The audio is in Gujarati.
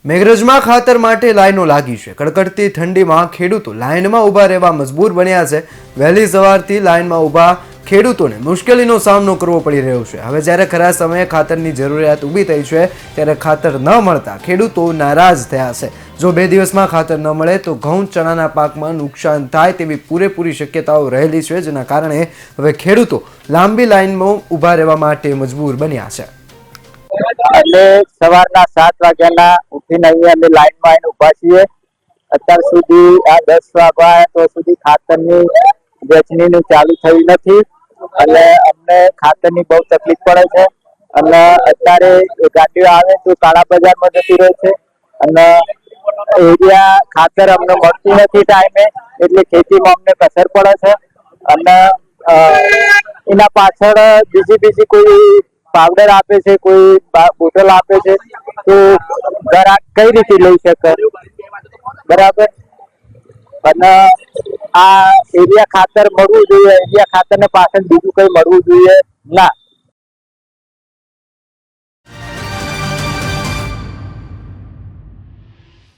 મેઘરજમાં ખાતર માટે લાઈનો લાગી છે। કડકડતી ઠંડીમાં ખેડૂતો લાઈનમાં ઊભા રહેવા મજબૂર બન્યા છે। વહેલી સવારથી લાઈનમાં ઊભા ખેડૂતોને મુશ્કેલીનો સામનો કરવો પડી રહ્યો છે। હવે જ્યારે ખરા સમયે ખાતરની જરૂરિયાત ઊભી થઈ છે ત્યારે ખાતર ન મળતા ખેડૂતો નારાજ થયા છે। જો 2 દિવસમાં ખાતર ન મળે તો ઘઉં ચણાના પાકમાં નુકસાન થાય તેવી પૂરેપૂરી શક્યતાઓ રહેલી છે, જેના કારણે હવે ખેડૂતો લાંબી લાઈનમાં ઊભા રહેવા માટે મજબૂર બન્યા છે। એટલે સવારના 7 વાગ્યાના ઉઠીને અહીંયા અમે લાઈનમાં આવીને ઊભા છીએ। અત્યાર સુધી આ 10 વાગ્યા તો સુધી ખાતરની વેચણીનું ચાલુ થયું નથી અને અમને ખાતરની બહુ તકલીફ પડે છે અને અત્યારે ગાડીઓ આવે તો કાળા બજારમાં જતી રહે છે અને એરિયા ખાતર અમને મળતું નથી ટાઈમે, એટલે ખેતીમાં અમને કસર પડે છે અને એના પાછળ બીજી કોઈ પાવડર આપે છે, કોઈ બોટલ આપે છે, તો ગ્રાહક કઈ રીતે લઈ શકે? બરાબર। અને આ એરિયા ખાતર મળવું જોઈએ, એરિયા ખાતર ને પાછળ બીજું કઈ મળવું જોઈએ ના।